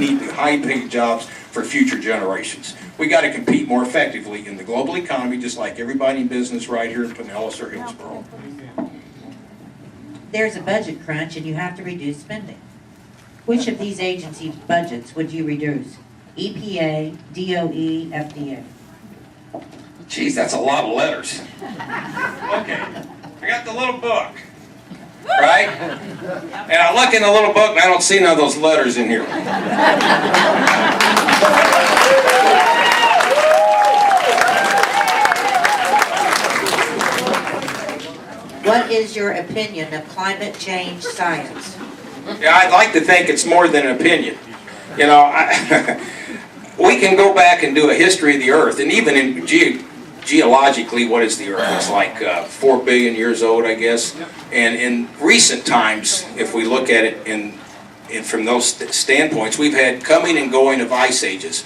need the high-paid jobs for future generations. We got to compete more effectively in the global economy, just like everybody in business right here in Pinellas or Hillsborough. There's a budget crunch and you have to reduce spending. Which of these agency budgets would you reduce? EPA, DOE, FDA? Geez, that's a lot of letters. Okay, I got the little book, right? And I look in the little book and I don't see none of those letters in here. What is your opinion of climate change science? Yeah, I'd like to think it's more than an opinion. You know, we can go back and do a history of the Earth, and even in geologically, what is the Earth? It's like 4 billion years old, I guess. And in recent times, if we look at it from those standpoints, we've had coming and going of ice ages.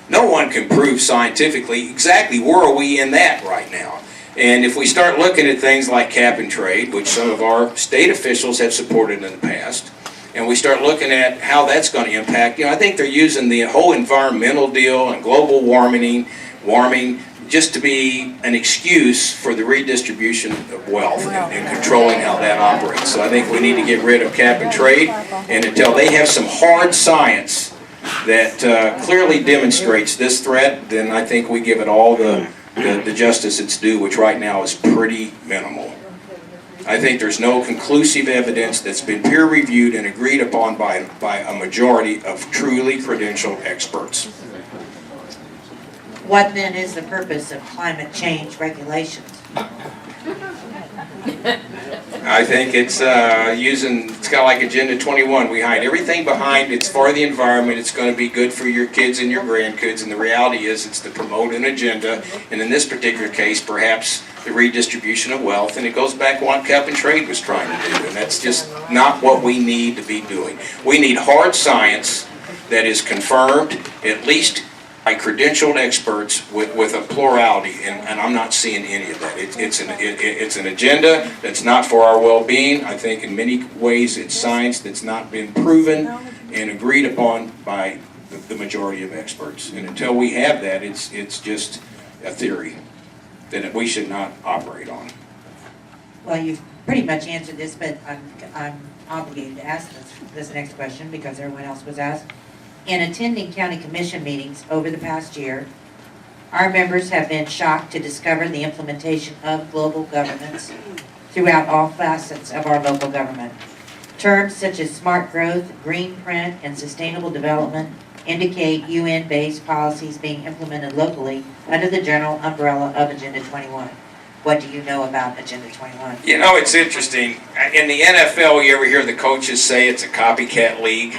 No one can prove scientifically exactly where are we in that right now. And if we start looking at things like cap and trade, which some of our state officials have supported in the past, and we start looking at how that's going to impact, you know, I think they're using the whole environmental deal and global warming just to be an excuse for the redistribution of wealth and controlling how that operates. So I think we need to get rid of cap and trade, and until they have some hard science that clearly demonstrates this threat, then I think we give it all the justice it's due, which right now is pretty minimal. I think there's no conclusive evidence that's been peer-reviewed and agreed upon by a majority of truly credentialed experts. What then is the purpose of climate change regulations? I think it's it's kind of like Agenda 21. We hide everything behind it's for the environment, it's going to be good for your kids and your grandkids, and the reality is it's to promote an agenda, and in this particular case, perhaps the redistribution of wealth, and it goes back to what cap and trade was trying to do, and that's just not what we need to be doing. We need hard science that is confirmed, at least by credentialed experts with a plurality, and I'm not seeing any of that. It's an agenda that's not for our well-being. I think in many ways it's science that's not been proven and agreed upon by the majority of experts. And until we have that, it's just a theory that we should not operate on. Well, you've pretty much answered this, but I'm obligated to ask this next question because everyone else was asked. In attending county commission meetings over the past year, our members have been shocked to discover the implementation of global governance throughout all facets of our local government. Terms such as smart growth, green print, and sustainable development indicate UN-based policies being implemented locally under the general umbrella of Agenda 21. What do you know about Agenda 21? You know, it's interesting. In the NFL, you ever hear the coaches say it's a copycat league?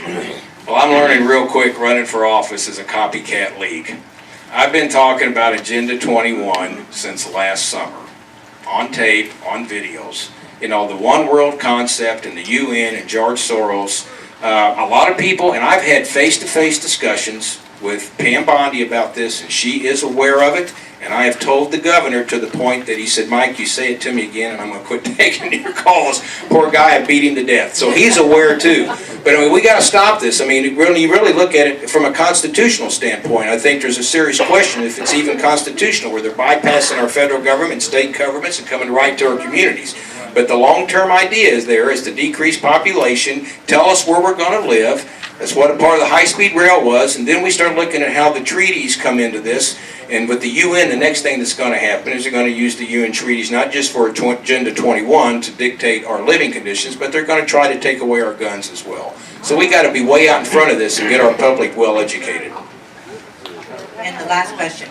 Well, I'm learning real quick running for office is a copycat league. I've been talking about Agenda 21 since last summer, on tape, on videos. You know, the one world concept and the UN and George Soros. A lot of people, and I've had face-to-face discussions with Pam Bondi about this, and she is aware of it. And I have told the governor to the point that he said, Mike, you say it to me again and I'm going to quit taking your calls. Poor guy, I beat him to death. So he's aware too. But I mean, we got to stop this. I mean, when you really look at it from a constitutional standpoint, I think there's a serious question if it's even constitutional, where they're bypassing our federal government, state governments, and coming right to our communities. But the long-term idea is to decrease population, tell us where we're going to live. That's what a part of the high-speed rail was. And then we start looking at how the treaties come into this. And with the UN, the next thing that's going to happen is they're going to use the UN treaties not just for Agenda 21 to dictate our living conditions, but they're going to try to take away our guns as well. So we got to be way out in front of this and get our public well educated. And the last question.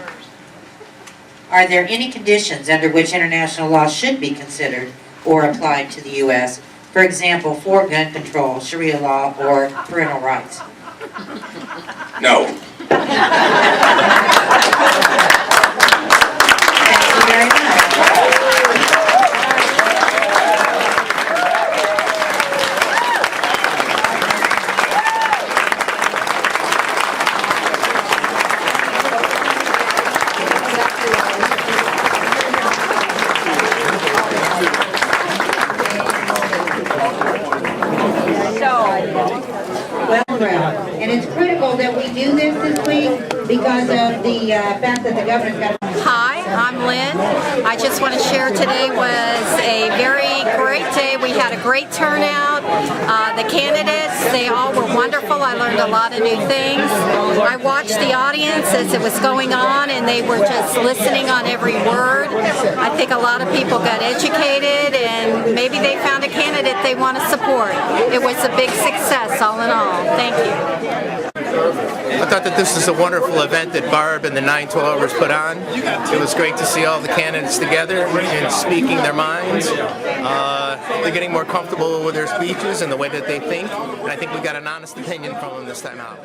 Are there any conditions under which international law should be considered or applied to the U.S.? For example, for gun control, Sharia law, or parental rights? No. Thank you very much. Well, and it's critical critical that we do this week because of the fact that the governor's got. Hi, I'm Lynn. I just want to share today was a very great day. We had a great turnout. The candidates, they all were wonderful. I learned a lot of new things. I watched the audience as it was going on, and they were just listening on every word. I think a lot of people got educated, and maybe they found a candidate they want to support. It was a big success all in all. Thank you. I thought that this was a wonderful event that Barb and the 912ers put on. It was great to see all the candidates together and speaking their minds. They're getting more comfortable with their speeches and the way that they think, and I think we got an honest opinion from them this time out.